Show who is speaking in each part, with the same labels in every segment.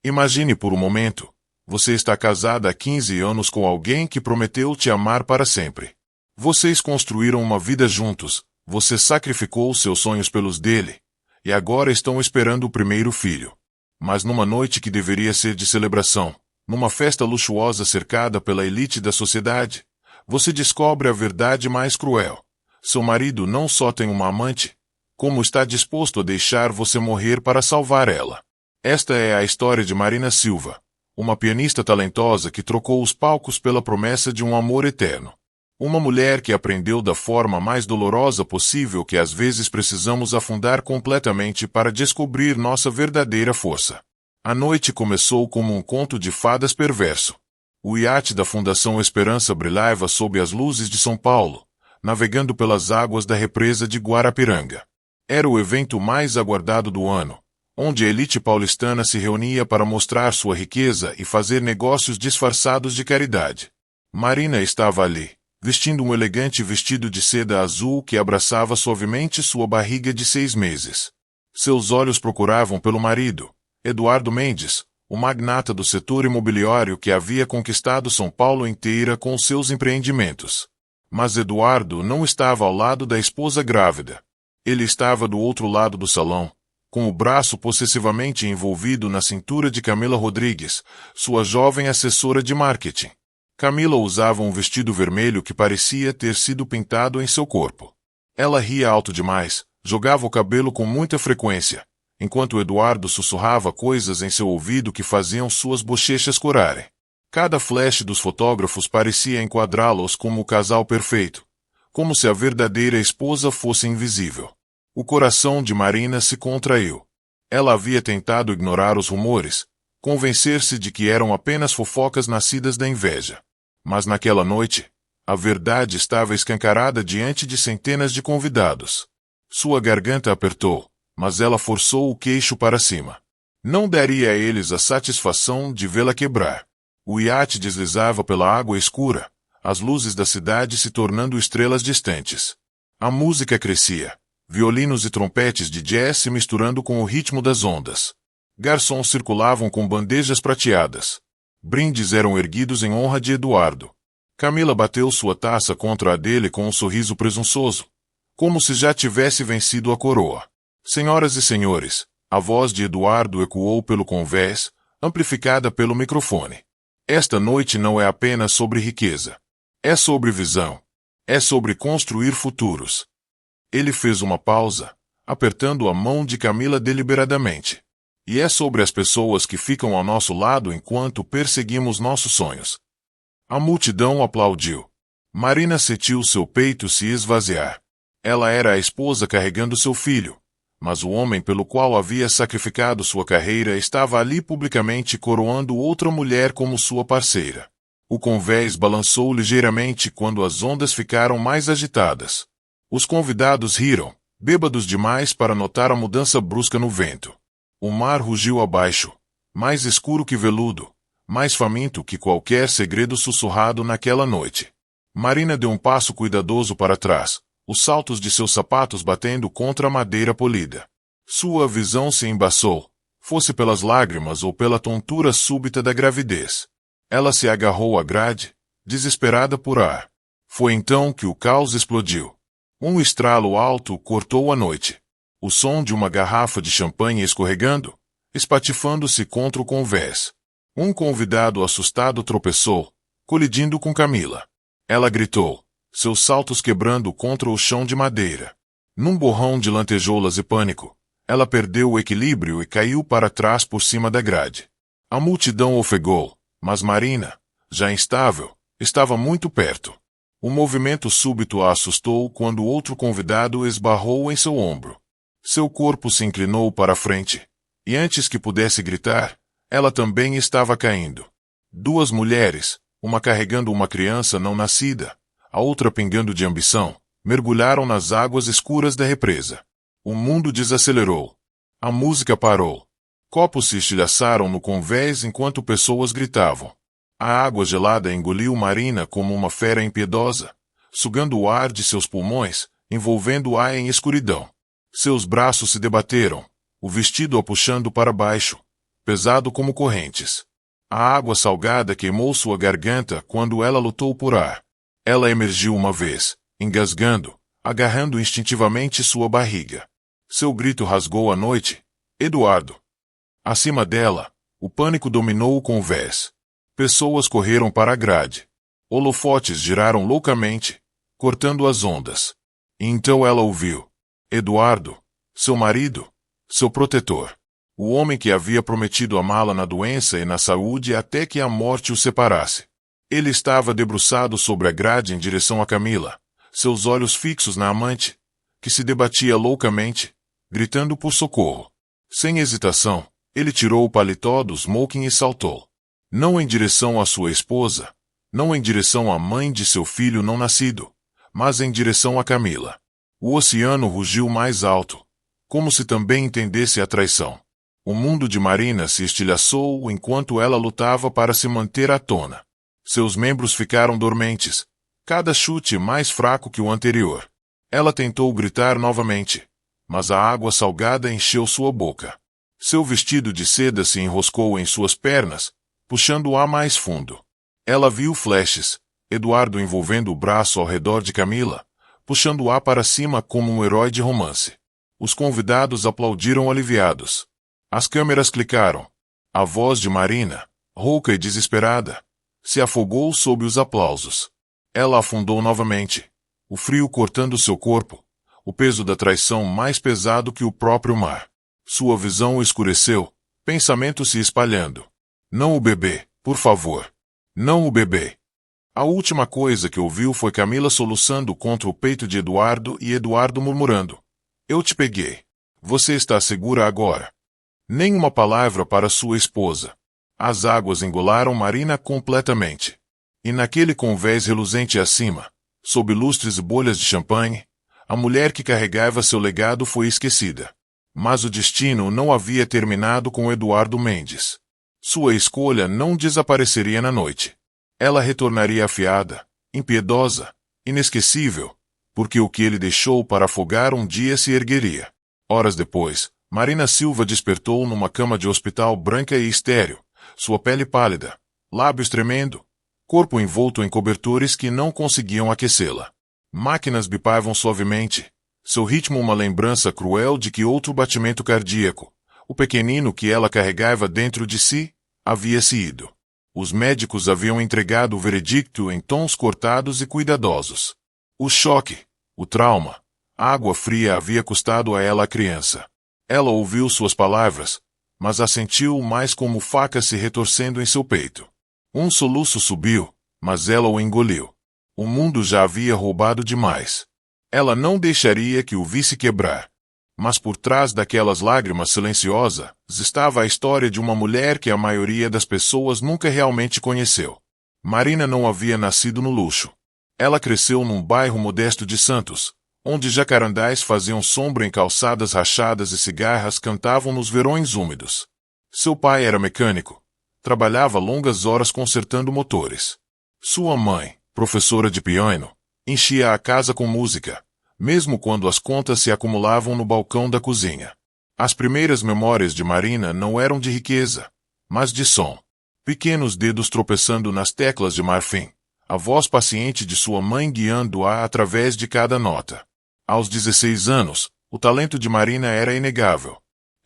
Speaker 1: Imagine por um momento. Você está casada há 15 anos com alguém que prometeu te amar para sempre. Vocês construíram uma vida juntos, você sacrificou seus sonhos pelos dele, e agora estão esperando o primeiro filho. Mas numa noite que deveria ser de celebração, numa festa luxuosa cercada pela elite da sociedade, você descobre a verdade mais cruel. Seu marido não só tem uma amante, como está disposto a deixar você morrer para salvar ela. Esta é a história de Marina Silva, uma pianista talentosa que trocou os palcos pela promessa de um amor eterno. Uma mulher que aprendeu da forma mais dolorosa possível que às vezes precisamos afundar completamente para descobrir nossa verdadeira força. A noite começou como um conto de fadas perverso. O iate da Fundação Esperança brilhava sob as luzes de São Paulo, navegando pelas águas da represa de Guarapiranga. Era o evento mais aguardado do ano, onde a elite paulistana se reunia para mostrar sua riqueza e fazer negócios disfarçados de caridade. Marina estava ali, vestindo um elegante vestido de seda azul que abraçava suavemente sua barriga de 6 meses. Seus olhos procuravam pelo marido, Eduardo Mendes, o magnata do setor imobiliário que havia conquistado São Paulo inteira com seus empreendimentos. Mas Eduardo não estava ao lado da esposa grávida. Ele estava do outro lado do salão, com o braço possessivamente envolvido na cintura de Camila Rodrigues, sua jovem assessora de marketing. Camila usava um vestido vermelho que parecia ter sido pintado em seu corpo. Ela ria alto demais, jogava o cabelo com muita frequência, enquanto Eduardo sussurrava coisas em seu ouvido que faziam suas bochechas corarem. Cada flash dos fotógrafos parecia enquadrá-los como o casal perfeito, como se a verdadeira esposa fosse invisível. O coração de Marina se contraiu. Ela havia tentado ignorar os rumores, convencer-se de que eram apenas fofocas nascidas da inveja. Mas naquela noite, a verdade estava escancarada diante de centenas de convidados. Sua garganta apertou, mas ela forçou o queixo para cima. Não daria a eles a satisfação de vê-la quebrar. O iate deslizava pela água escura, as luzes da cidade se tornando estrelas distantes. A música crescia. Violinos e trompetes de jazz se misturando com o ritmo das ondas. Garçons circulavam com bandejas prateadas. Brindes eram erguidos em honra de Eduardo. Camila bateu sua taça contra a dele com um sorriso presunçoso, como se já tivesse vencido a coroa. Senhoras e senhores, a voz de Eduardo ecoou pelo convés, amplificada pelo microfone. Esta noite não é apenas sobre riqueza. É sobre visão. É sobre construir futuros. Ele fez uma pausa, apertando a mão de Camila deliberadamente. E é sobre as pessoas que ficam ao nosso lado enquanto perseguimos nossos sonhos. A multidão aplaudiu. Marina sentiu seu peito se esvaziar. Ela era a esposa carregando seu filho, mas o homem pelo qual havia sacrificado sua carreira estava ali publicamente coroando outra mulher como sua parceira. O convés balançou ligeiramente quando as ondas ficaram mais agitadas. Os convidados riram, bêbados demais para notar a mudança brusca no vento. O mar rugiu abaixo, mais escuro que veludo, mais faminto que qualquer segredo sussurrado naquela noite. Marina deu um passo cuidadoso para trás, os saltos de seus sapatos batendo contra a madeira polida. Sua visão se embaçou, fosse pelas lágrimas ou pela tontura súbita da gravidez. Ela se agarrou à grade, desesperada por ar. Foi então que o caos explodiu. Um estralo alto cortou a noite. O som de uma garrafa de champanhe escorregando, espatifando-se contra o convés. Um convidado assustado tropeçou, colidindo com Camila. Ela gritou, seus saltos quebrando contra o chão de madeira. Num borrão de lantejoulas e pânico, ela perdeu o equilíbrio e caiu para trás por cima da grade. A multidão ofegou, mas Marina, já instável, estava muito perto. O movimento súbito a assustou quando outro convidado esbarrou em seu ombro. Seu corpo se inclinou para a frente, e antes que pudesse gritar, ela também estava caindo. Duas mulheres, uma carregando uma criança não nascida, a outra pingando de ambição, mergulharam nas águas escuras da represa. O mundo desacelerou. A música parou. Copos se estilhaçaram no convés enquanto pessoas gritavam. A água gelada engoliu Marina como uma fera impiedosa, sugando o ar de seus pulmões, envolvendo-a em escuridão. Seus braços se debateram, o vestido a puxando para baixo, pesado como correntes. A água salgada queimou sua garganta quando ela lutou por ar. Ela emergiu uma vez, engasgando, agarrando instintivamente sua barriga. Seu grito rasgou a noite. Eduardo! Acima dela, o pânico dominou o convés. Pessoas correram para a grade. Holofotes giraram loucamente, cortando as ondas. E então ela ouviu. Eduardo, seu marido, seu protetor. O homem que havia prometido amá-la na doença e na saúde até que a morte o separasse. Ele estava debruçado sobre a grade em direção a Camila, seus olhos fixos na amante, que se debatia loucamente, gritando por socorro. Sem hesitação, ele tirou o paletó do smoking e saltou. Não em direção à sua esposa, não em direção à mãe de seu filho não nascido, mas em direção a Camila. O oceano rugiu mais alto, como se também entendesse a traição. O mundo de Marina se estilhaçou enquanto ela lutava para se manter à tona. Seus membros ficaram dormentes, cada chute mais fraco que o anterior. Ela tentou gritar novamente, mas a água salgada encheu sua boca. Seu vestido de seda se enroscou em suas pernas, puxando o ar mais fundo. Ela viu flashes, Eduardo envolvendo o braço ao redor de Camila, puxando o ar para cima como um herói de romance. Os convidados aplaudiram aliviados. As câmeras clicaram. A voz de Marina, rouca e desesperada, se afogou sob os aplausos. Ela afundou novamente, o frio cortando seu corpo, o peso da traição mais pesado que o próprio mar. Sua visão escureceu, pensamentos se espalhando. Não o bebê, por favor. Não o bebê. A última coisa que ouviu foi Camila soluçando contra o peito de Eduardo e Eduardo murmurando. Eu te peguei. Você está segura agora. Nem uma palavra para sua esposa. As águas engolaram Marina completamente. E naquele convés reluzente acima, sob lustres e bolhas de champanhe, a mulher que carregava seu legado foi esquecida. Mas o destino não havia terminado com Eduardo Mendes. Sua escolha não desapareceria na noite. Ela retornaria afiada, impiedosa, inesquecível, porque o que ele deixou para afogar um dia se ergueria. Horas depois, Marina Silva despertou numa cama de hospital branca e estéril, sua pele pálida, lábios tremendo, corpo envolto em cobertores que não conseguiam aquecê-la. Máquinas bipavam suavemente, seu ritmo uma lembrança cruel de que outro batimento cardíaco, o pequenino que ela carregava dentro de si, havia-se ido. Os médicos haviam entregado o veredicto em tons cortados e cuidadosos. O choque, o trauma, a água fria havia custado a ela a criança. Ela ouviu suas palavras, mas a sentiu mais como faca se retorcendo em seu peito. Um soluço subiu, mas ela o engoliu. O mundo já havia roubado demais. Ela não deixaria que o visse quebrar. Mas por trás daquelas lágrimas silenciosas, estava a história de uma mulher que a maioria das pessoas nunca realmente conheceu. Marina não havia nascido no luxo. Ela cresceu num bairro modesto de Santos, onde jacarandás faziam sombra em calçadas rachadas e cigarras cantavam nos verões úmidos. Seu pai era mecânico. Trabalhava longas horas consertando motores. Sua mãe, professora de piano, enchia a casa com música, mesmo quando as contas se acumulavam no balcão da cozinha. As primeiras memórias de Marina não eram de riqueza, mas de som. Pequenos dedos tropeçando nas teclas de marfim, a voz paciente de sua mãe guiando-a através de cada nota. Aos 16 anos, o talento de Marina era inegável.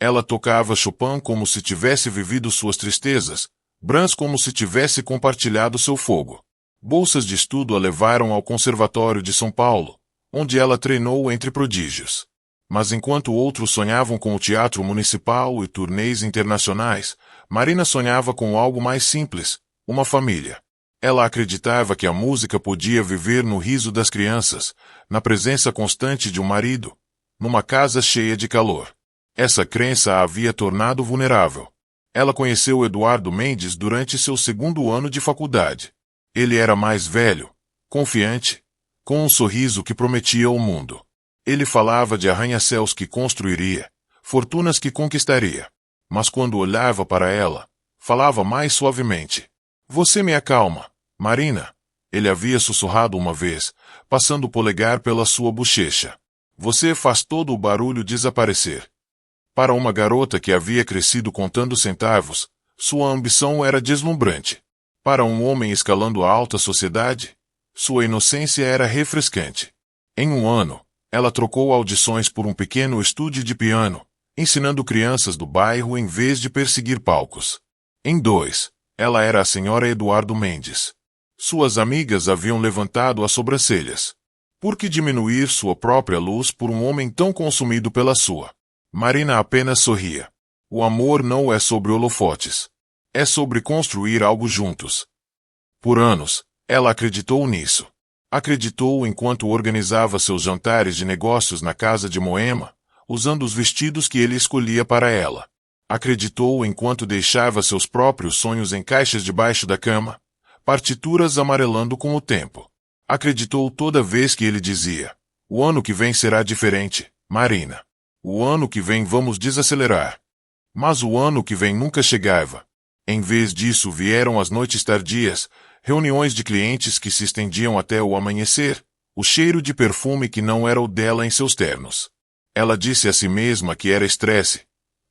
Speaker 1: Ela tocava Chopin como se tivesse vivido suas tristezas, Brahms como se tivesse compartilhado seu fogo. Bolsas de estudo a levaram ao Conservatório de São Paulo, onde ela treinou entre prodígios. Mas enquanto outros sonhavam com o teatro municipal e turnês internacionais, Marina sonhava com algo mais simples, uma família. Ela acreditava que a música podia viver no riso das crianças, na presença constante de um marido, numa casa cheia de calor. Essa crença a havia tornado vulnerável. Ela conheceu Eduardo Mendes durante seu segundo ano de faculdade. Ele era mais velho, confiante, com um sorriso que prometia o mundo. Ele falava de arranha-céus que construiria, fortunas que conquistaria. Mas quando olhava para ela, falava mais suavemente. Você me acalma, Marina. Ele havia sussurrado uma vez, passando o polegar pela sua bochecha. Você faz todo o barulho desaparecer. Para uma garota que havia crescido contando centavos, sua ambição era deslumbrante. Para um homem escalando a alta sociedade, sua inocência era refrescante. Em um ano, ela trocou audições por um pequeno estúdio de piano, ensinando crianças do bairro em vez de perseguir palcos. Em 2, ela era a senhora Eduardo Mendes. Suas amigas haviam levantado as sobrancelhas. Por que diminuir sua própria luz por um homem tão consumido pela sua? Marina apenas sorria. O amor não é sobre holofotes. É sobre construir algo juntos. Por anos, ela acreditou nisso. Acreditou enquanto organizava seus jantares de negócios na casa de Moema, usando os vestidos que ele escolhia para ela. Acreditou enquanto deixava seus próprios sonhos em caixas debaixo da cama, partituras amarelando com o tempo. Acreditou toda vez que ele dizia: "O ano que vem será diferente, Marina. O ano que vem vamos desacelerar." Mas o ano que vem nunca chegava. Em vez disso vieram as noites tardias, reuniões de clientes que se estendiam até o amanhecer, o cheiro de perfume que não era o dela em seus ternos. Ela disse a si mesma que era estresse,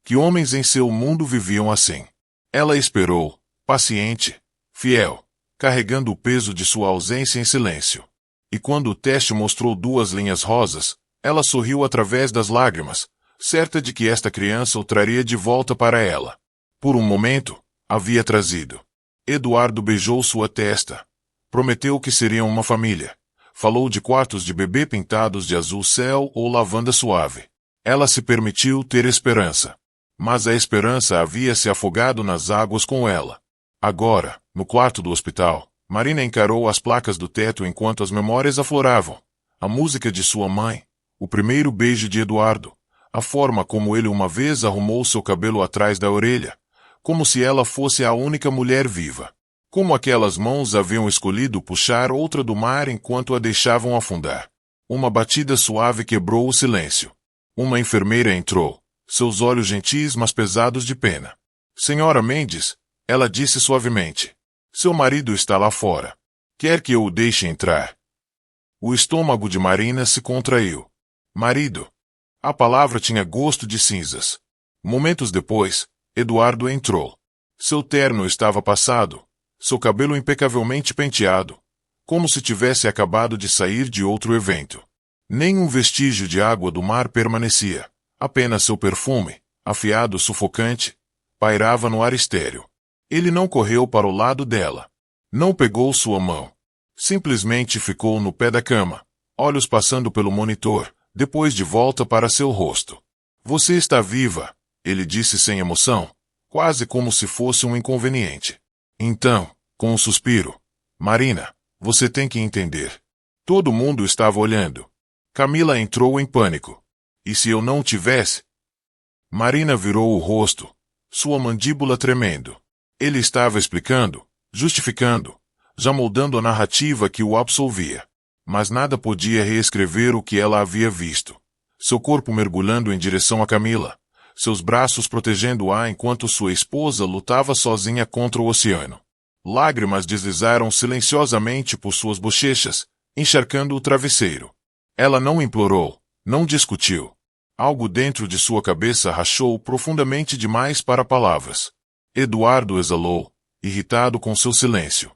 Speaker 1: que homens em seu mundo viviam assim. Ela esperou, paciente, fiel, carregando o peso de sua ausência em silêncio. E quando o teste mostrou 2 linhas rosas, ela sorriu através das lágrimas, certa de que esta criança o traria de volta para ela. Por um momento, havia trazido. Eduardo beijou sua testa. Prometeu que seriam uma família. Falou de quartos de bebê pintados de azul céu ou lavanda suave. Ela se permitiu ter esperança. Mas a esperança havia se afogado nas águas com ela. Agora, no quarto do hospital, Marina encarou as placas do teto enquanto as memórias afloravam. A música de sua mãe, o primeiro beijo de Eduardo, a forma como ele uma vez arrumou seu cabelo atrás da orelha, como se ela fosse a única mulher viva. Como aquelas mãos haviam escolhido puxar outra do mar enquanto a deixavam afundar. Uma batida suave quebrou o silêncio. Uma enfermeira entrou, seus olhos gentis mas pesados de pena. "Senhora Mendes", ela disse suavemente. "Seu marido está lá fora. Quer que eu o deixe entrar?" O estômago de Marina se contraiu. Marido. A palavra tinha gosto de cinzas. Momentos depois, Eduardo entrou. Seu terno estava passado, seu cabelo impecavelmente penteado, como se tivesse acabado de sair de outro evento. Nenhum vestígio de água do mar permanecia, apenas seu perfume, afiado sufocante, pairava no ar estéril. Ele não correu para o lado dela. Não pegou sua mão. Simplesmente ficou no pé da cama, olhos passando pelo monitor, depois de volta para seu rosto. "Você está viva", ele disse sem emoção, quase como se fosse um inconveniente. Então, com um suspiro: "Marina, você tem que entender." Todo mundo estava olhando. Camila entrou em pânico. "E se eu não tivesse?" Marina virou o rosto, sua mandíbula tremendo. Ele estava explicando, justificando, já moldando a narrativa que o absolvia. Mas nada podia reescrever o que ela havia visto. Seu corpo mergulhando em direção a Camila, seus braços protegendo-a enquanto sua esposa lutava sozinha contra o oceano. Lágrimas deslizaram silenciosamente por suas bochechas, encharcando o travesseiro. Ela não implorou, não discutiu. Algo dentro de sua cabeça rachou profundamente demais para palavras. Eduardo exalou, irritado com seu silêncio.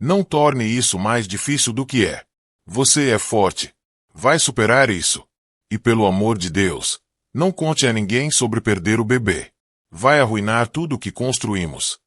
Speaker 1: "Não torne isso mais difícil do que é. Você é forte. Vai superar isso. E pelo amor de Deus, não conte a ninguém sobre perder o bebê. Vai arruinar tudo o que construímos."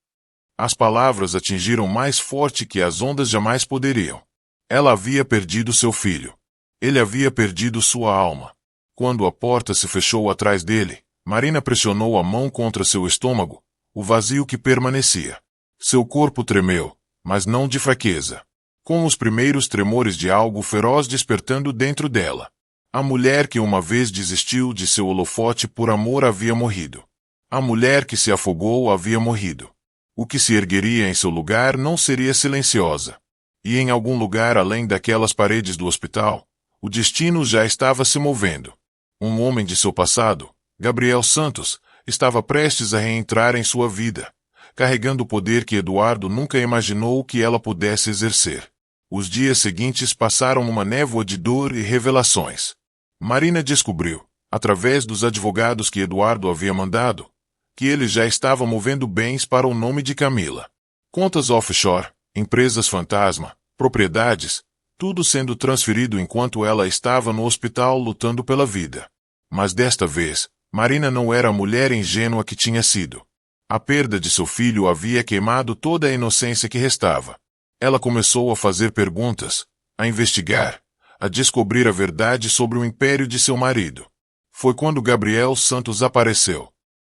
Speaker 1: As palavras atingiram mais forte que as ondas jamais poderiam. Ela havia perdido seu filho. Ele havia perdido sua alma. Quando a porta se fechou atrás dele, Marina pressionou a mão contra seu estômago, o vazio que permanecia. Seu corpo tremeu, mas não de fraqueza. Com os primeiros tremores de algo feroz despertando dentro dela. A mulher que uma vez desistiu de seu holofote por amor havia morrido. A mulher que se afogou havia morrido. O que se ergueria em seu lugar não seria silenciosa. E em algum lugar além daquelas paredes do hospital, o destino já estava se movendo. Um homem de seu passado, Gabriel Santos, estava prestes a reentrar em sua vida, carregando o poder que Eduardo nunca imaginou que ela pudesse exercer. Os dias seguintes passaram numa névoa de dor e revelações. Marina descobriu, através dos advogados que Eduardo havia mandado, que ele já estava movendo bens para o nome de Camila. Contas offshore, empresas fantasma, propriedades, tudo sendo transferido enquanto ela estava no hospital lutando pela vida. Mas desta vez, Marina não era a mulher ingênua que tinha sido. A perda de seu filho havia queimado toda a inocência que restava. Ela começou a fazer perguntas, a investigar, a descobrir a verdade sobre o império de seu marido. Foi quando Gabriel Santos apareceu.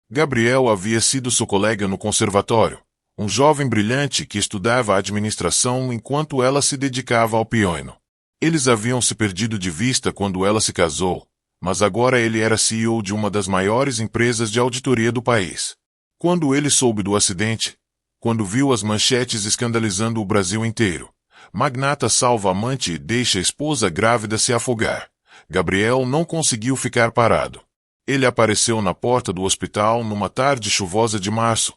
Speaker 1: Gabriel havia sido seu colega no conservatório, um jovem brilhante que estudava administração enquanto ela se dedicava ao piano. Eles haviam se perdido de vista quando ela se casou, mas agora ele era CEO de uma das maiores empresas de auditoria do país. Quando ele soube do acidente, quando viu as manchetes escandalizando o Brasil inteiro, magnata salva amante e deixa a esposa grávida se afogar, Gabriel não conseguiu ficar parado. Ele apareceu na porta do hospital numa tarde chuvosa de março,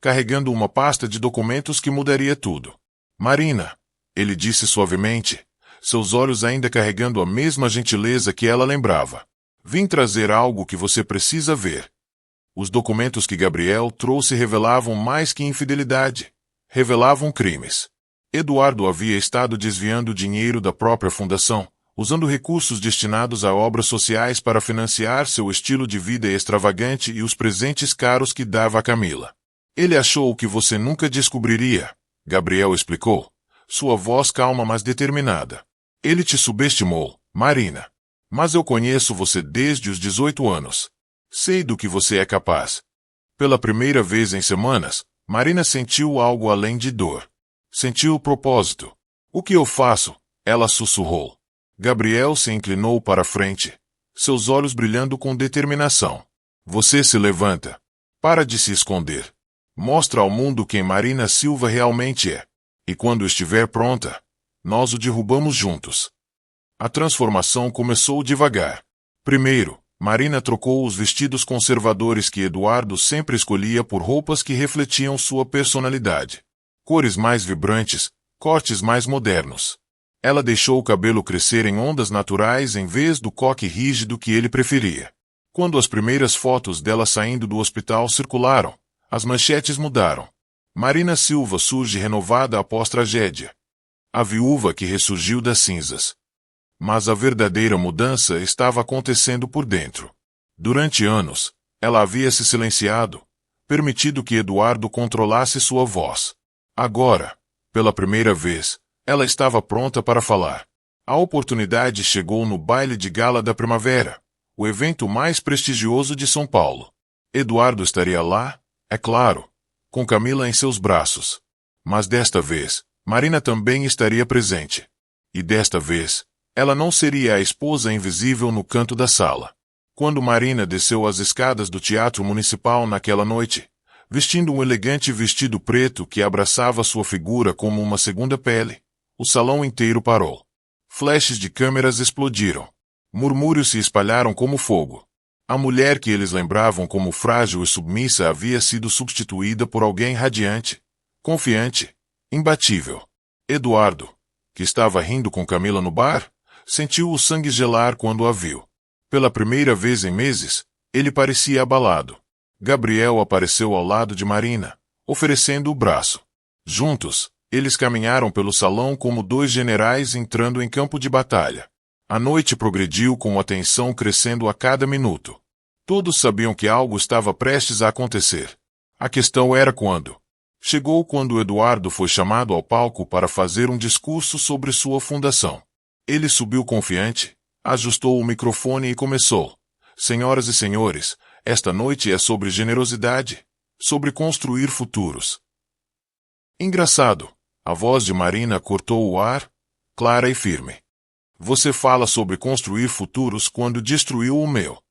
Speaker 1: carregando uma pasta de documentos que mudaria tudo. Marina, ele disse suavemente, seus olhos ainda carregando a mesma gentileza que ela lembrava. Vim trazer algo que você precisa ver. Os documentos que Gabriel trouxe revelavam mais que infidelidade. Revelavam crimes. Eduardo havia estado desviando dinheiro da própria fundação, usando recursos destinados a obras sociais para financiar seu estilo de vida extravagante e os presentes caros que dava a Camila. Ele achou o que você nunca descobriria, Gabriel explicou, sua voz calma mas determinada. Ele te subestimou, Marina. Mas eu conheço você desde os 18 anos. Sei do que você é capaz. Pela primeira vez em semanas, Marina sentiu algo além de dor. Sentiu o propósito. O que eu faço? Ela sussurrou. Gabriel se inclinou para a frente, seus olhos brilhando com determinação. Você se levanta. Para de se esconder. Mostra ao mundo quem Marina Silva realmente é. E quando estiver pronta, nós o derrubamos juntos. A transformação começou devagar. Primeiro, Marina trocou os vestidos conservadores que Eduardo sempre escolhia por roupas que refletiam sua personalidade. Cores mais vibrantes, cortes mais modernos. Ela deixou o cabelo crescer em ondas naturais em vez do coque rígido que ele preferia. Quando as primeiras fotos dela saindo do hospital circularam, as manchetes mudaram. Marina Silva surge renovada após tragédia. A viúva que ressurgiu das cinzas. Mas a verdadeira mudança estava acontecendo por dentro. Durante anos, ela havia se silenciado, permitido que Eduardo controlasse sua voz. Agora, pela primeira vez, ela estava pronta para falar. A oportunidade chegou no baile de gala da primavera, o evento mais prestigioso de São Paulo. Eduardo estaria lá, é claro, com Camila em seus braços. Mas desta vez, Marina também estaria presente. E desta vez, ela não seria a esposa invisível no canto da sala. Quando Marina desceu as escadas do Teatro Municipal naquela noite, vestindo um elegante vestido preto que abraçava sua figura como uma segunda pele, o salão inteiro parou. Flashes de câmeras explodiram. Murmúrios se espalharam como fogo. A mulher que eles lembravam como frágil e submissa havia sido substituída por alguém radiante, confiante, imbatível. Eduardo, que estava rindo com Camila no bar, sentiu o sangue gelar quando a viu. Pela primeira vez em meses, ele parecia abalado. Gabriel apareceu ao lado de Marina, oferecendo o braço. Juntos, eles caminharam pelo salão como dois generais entrando em campo de batalha. A noite progrediu com a tensão crescendo a cada minuto. Todos sabiam que algo estava prestes a acontecer. A questão era quando. Chegou quando Eduardo foi chamado ao palco para fazer um discurso sobre sua fundação. Ele subiu confiante, ajustou o microfone e começou. Senhoras e senhores, esta noite é sobre generosidade, sobre construir futuros. Engraçado, a voz de Marina cortou o ar, clara e firme. Você fala sobre construir futuros quando destruiu o meu.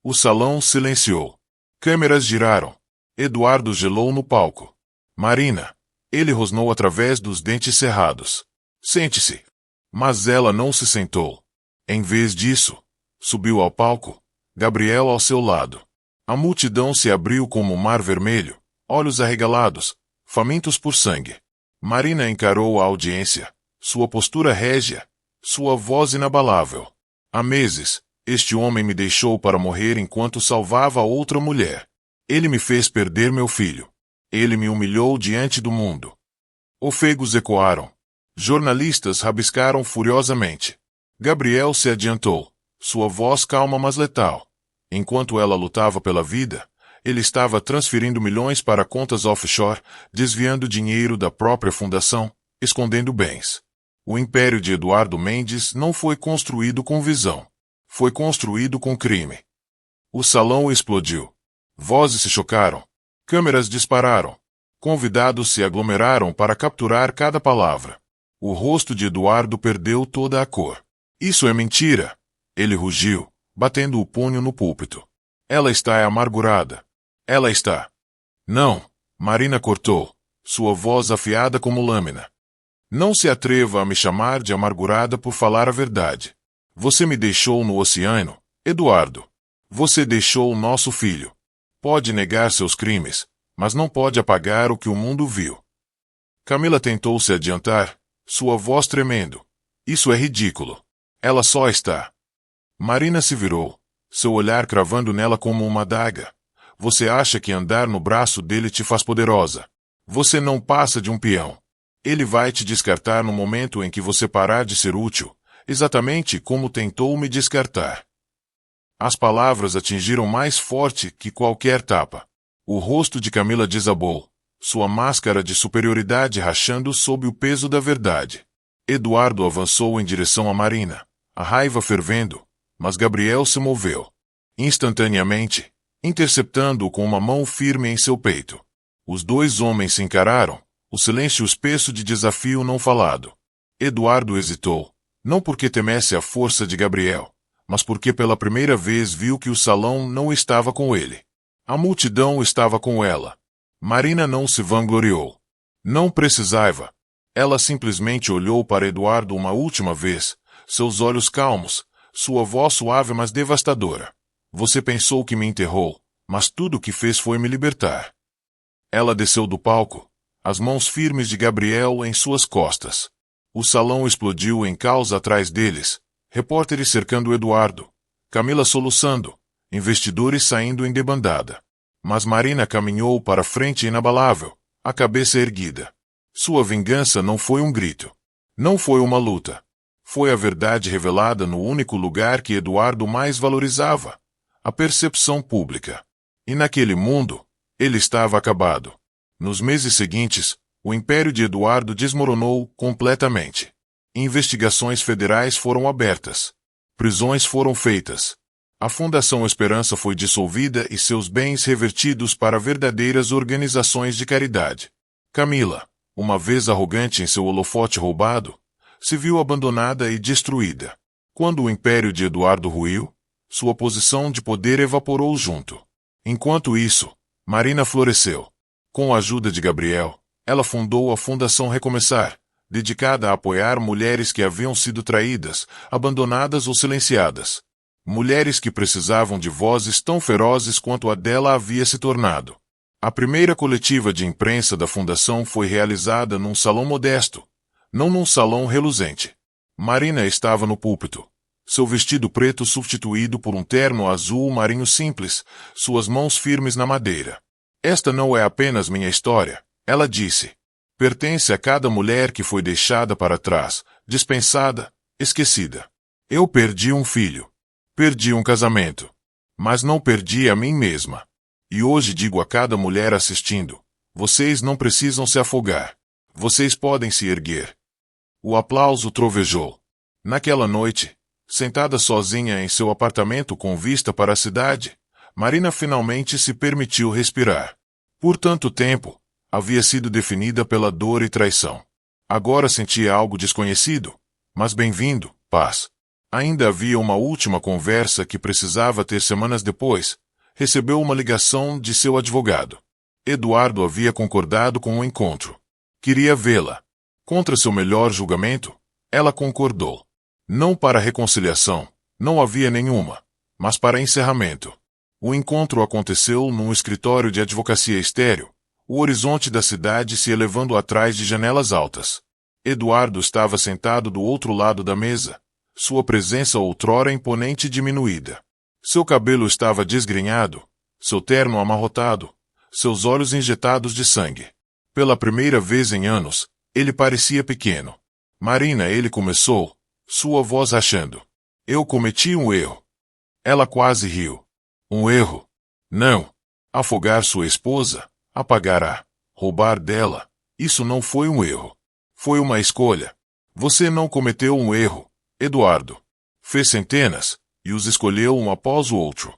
Speaker 1: O salão silenciou. Câmeras giraram. Eduardo gelou no palco. Marina. Ele rosnou através dos dentes cerrados. Sente-se. Mas ela não se sentou. Em vez disso, subiu ao palco, Gabriel ao seu lado. A multidão se abriu como um mar vermelho, olhos arregalados, famintos por sangue. Marina encarou a audiência, sua postura régia, sua voz inabalável. Há meses, Este homem me deixou para morrer enquanto salvava outra mulher. Ele me fez perder meu filho. Ele me humilhou diante do mundo. Ofegos ecoaram. Jornalistas rabiscaram furiosamente. Gabriel se adiantou, sua voz calma mas letal. Enquanto ela lutava pela vida, ele estava transferindo milhões para contas offshore, desviando dinheiro da própria fundação, escondendo bens. O império de Eduardo Mendes não foi construído com visão. Foi construído com crime. O salão explodiu. Vozes se chocaram. Câmeras dispararam. Convidados se aglomeraram para capturar cada palavra. O rosto de Eduardo perdeu toda a cor. Isso é mentira! Ele rugiu, batendo o punho no púlpito. Ela está amargurada. Ela está. Não, Marina cortou, sua voz afiada como lâmina. Não se atreva a me chamar de amargurada por falar a verdade. Você me deixou no oceano, Eduardo. Você deixou nosso filho. Pode negar seus crimes, mas não pode apagar o que o mundo viu. Camila tentou se adiantar, sua voz tremendo. Isso é ridículo. Ela só está. Marina se virou, seu olhar cravando nela como uma adaga. Você acha que andar no braço dele te faz poderosa. Você não passa de um peão. Ele vai te descartar no momento em que você parar de ser útil, exatamente como tentou me descartar. As palavras atingiram mais forte que qualquer tapa. O rosto de Camila desabou, sua máscara de superioridade rachando sob o peso da verdade. Eduardo avançou em direção a Marina, a raiva fervendo, mas Gabriel se moveu. Instantaneamente, interceptando-o com uma mão firme em seu peito. Os dois homens se encararam, o silêncio espesso de desafio não falado. Eduardo hesitou, não porque temesse a força de Gabriel, mas porque pela primeira vez viu que o salão não estava com ele. A multidão estava com ela. Marina não se vangloriou. Não precisava. Ela simplesmente olhou para Eduardo uma última vez, seus olhos calmos, sua voz suave mas devastadora. Você pensou que me enterrou, mas tudo o que fez foi me libertar. Ela desceu do palco, as mãos firmes de Gabriel em suas costas. O salão explodiu em caos atrás deles, repórteres cercando Eduardo, Camila soluçando, investidores saindo em debandada. Mas Marina caminhou para frente inabalável, a cabeça erguida. Sua vingança não foi um grito. Não foi uma luta. Foi a verdade revelada no único lugar que Eduardo mais valorizava, a percepção pública. E naquele mundo, ele estava acabado. Nos meses seguintes, o império de Eduardo desmoronou completamente. Investigações federais foram abertas. Prisões foram feitas. A Fundação Esperança foi dissolvida e seus bens revertidos para verdadeiras organizações de caridade. Camila, uma vez arrogante em seu holofote roubado, se viu abandonada e destruída. Quando o império de Eduardo ruiu, sua posição de poder evaporou junto. Enquanto isso, Marina floresceu. Com a ajuda de Gabriel, ela fundou a Fundação Recomeçar, dedicada a apoiar mulheres que haviam sido traídas, abandonadas ou silenciadas. Mulheres que precisavam de vozes tão ferozes quanto a dela havia se tornado. A primeira coletiva de imprensa da Fundação foi realizada num salão modesto, não num salão reluzente. Marina estava no púlpito, seu vestido preto substituído por um terno azul marinho simples, suas mãos firmes na madeira. Esta não é apenas minha história, ela disse. Pertence a cada mulher que foi deixada para trás, dispensada, esquecida. Eu perdi um filho. Perdi um casamento. Mas não perdi a mim mesma. E hoje digo a cada mulher assistindo, vocês não precisam se afogar. Vocês podem se erguer. O aplauso trovejou. Naquela noite, sentada sozinha em seu apartamento com vista para a cidade, Marina finalmente se permitiu respirar. Por tanto tempo, havia sido definida pela dor e traição. Agora sentia algo desconhecido, mas bem-vindo, paz. Ainda havia uma última conversa que precisava ter semanas depois. Recebeu uma ligação de seu advogado. Eduardo havia concordado com o encontro. Queria vê-la. Contra seu melhor julgamento, ela concordou. Não para reconciliação, não havia nenhuma, mas para encerramento. O encontro aconteceu num escritório de advocacia estéril, o horizonte da cidade se elevando atrás de janelas altas. Eduardo estava sentado do outro lado da mesa, Sua presença outrora imponente diminuída. Seu cabelo estava desgrenhado, seu terno amarrotado, seus olhos injetados de sangue. Pela primeira vez em anos, ele parecia pequeno. Marina, ele começou, sua voz rachando. Eu cometi um erro. Ela quase riu. Um erro? Não. Afogar sua esposa, apagar-a, roubar dela, isso não foi um erro. Foi uma escolha. Você não cometeu um erro, Eduardo. Fez centenas, e os escolheu um após o outro.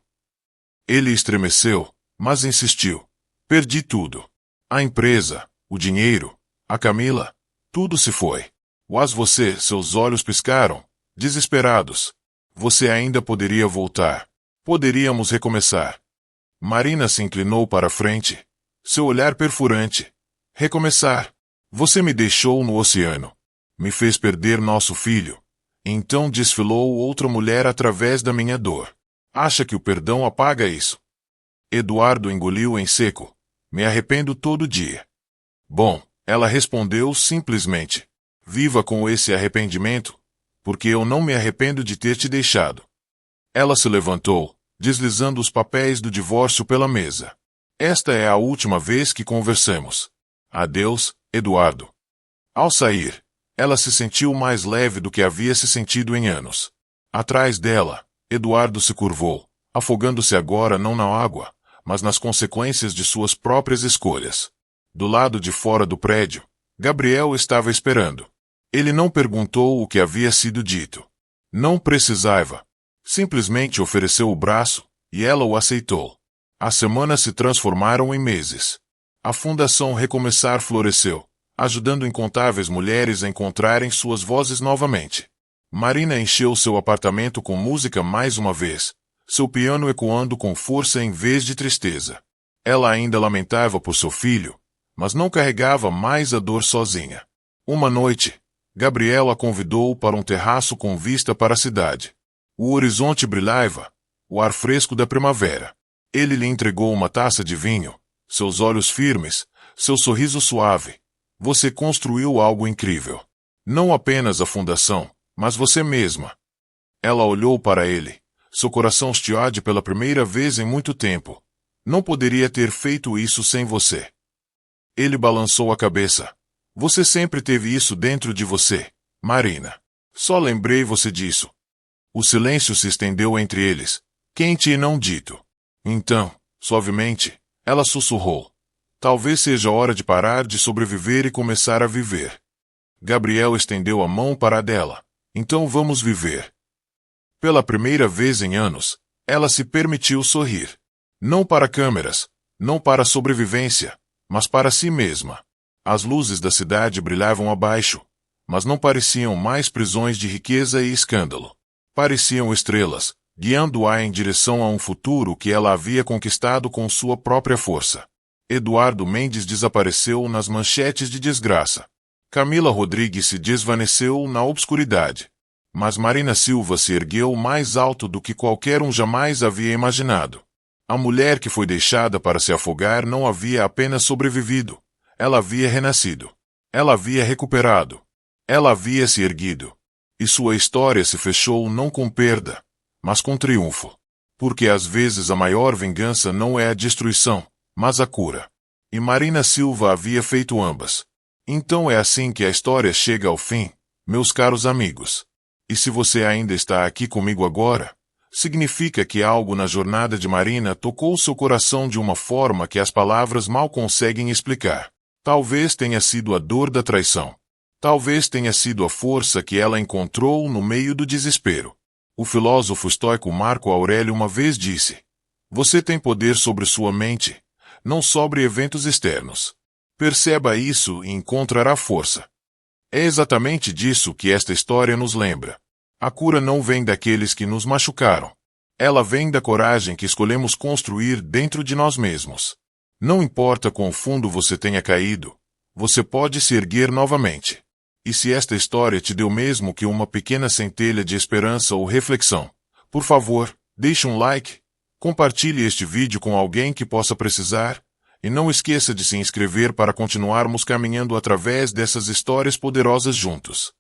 Speaker 1: Ele estremeceu, mas insistiu. Perdi tudo. A empresa, o dinheiro, a Camila, tudo se foi. Mas você, seus olhos piscaram, desesperados. Você ainda poderia voltar. Poderíamos recomeçar. Marina se inclinou para a frente. Seu olhar perfurante. Recomeçar. Você me deixou no oceano. Me fez perder nosso filho. Então desfilou outra mulher através da minha dor. Acha que o perdão apaga isso? Eduardo engoliu em seco. Me arrependo todo dia. Bom, ela respondeu simplesmente. Viva com esse arrependimento, porque eu não me arrependo de ter te deixado. Ela se levantou, deslizando os papéis do divórcio pela mesa. Esta é a última vez que conversamos. Adeus, Eduardo. Ao sair, ela se sentiu mais leve do que havia se sentido em anos. Atrás dela, Eduardo se curvou, afogando-se agora não na água, mas nas consequências de suas próprias escolhas. Do lado de fora do prédio, Gabriel estava esperando. Ele não perguntou o que havia sido dito. Não precisava. Simplesmente ofereceu o braço, e ela o aceitou. As semanas se transformaram em meses. A Fundação Recomeçar floresceu, ajudando incontáveis mulheres a encontrarem suas vozes novamente. Marina encheu seu apartamento com música mais uma vez, seu piano ecoando com força em vez de tristeza. Ela ainda lamentava por seu filho, mas não carregava mais a dor sozinha. Uma noite, Gabriel a convidou para um terraço com vista para a cidade. O horizonte brilhava, o ar fresco da primavera. Ele lhe entregou uma taça de vinho, seus olhos firmes, seu sorriso suave. Você construiu algo incrível. Não apenas a fundação, mas você mesma. Ela olhou para ele, seu coração estiade pela primeira vez em muito tempo. Não poderia ter feito isso sem você. Ele balançou a cabeça. Você sempre teve isso dentro de você, Marina. Só lembrei você disso. O silêncio se estendeu entre eles, quente e não dito. Então, suavemente, ela sussurrou. Talvez seja hora de parar de sobreviver e começar a viver. Gabriel estendeu a mão para a dela. Então vamos viver. Pela primeira vez em anos, ela se permitiu sorrir. Não para câmeras, não para a sobrevivência, mas para si mesma. As luzes da cidade brilhavam abaixo, mas não pareciam mais prisões de riqueza e escândalo. Pareciam estrelas, guiando-a em direção a um futuro que ela havia conquistado com sua própria força. Eduardo Mendes desapareceu nas manchetes de desgraça. Camila Rodrigues se desvaneceu na obscuridade. Mas Marina Silva se ergueu mais alto do que qualquer um jamais havia imaginado. A mulher que foi deixada para se afogar não havia apenas sobrevivido. Ela havia renascido. Ela havia recuperado. Ela havia se erguido. E sua história se fechou não com perda, mas com triunfo. Porque às vezes a maior vingança não é a destruição, mas a cura. E Marina Silva havia feito ambas. Então é assim que a história chega ao fim, meus caros amigos. E se você ainda está aqui comigo agora, significa que algo na jornada de Marina tocou seu coração de uma forma que as palavras mal conseguem explicar. Talvez tenha sido a dor da traição. Talvez tenha sido a força que ela encontrou no meio do desespero. O filósofo estoico Marco Aurélio uma vez disse: você tem poder sobre sua mente, não sobre eventos externos. Perceba isso e encontrará força. É exatamente disso que esta história nos lembra. A cura não vem daqueles que nos machucaram. Ela vem da coragem que escolhemos construir dentro de nós mesmos. Não importa quão fundo você tenha caído, você pode se erguer novamente. E se esta história te deu mesmo que uma pequena centelha de esperança ou reflexão, por favor, deixe um like, compartilhe este vídeo com alguém que possa precisar, e não esqueça de se inscrever para continuarmos caminhando através dessas histórias poderosas juntos.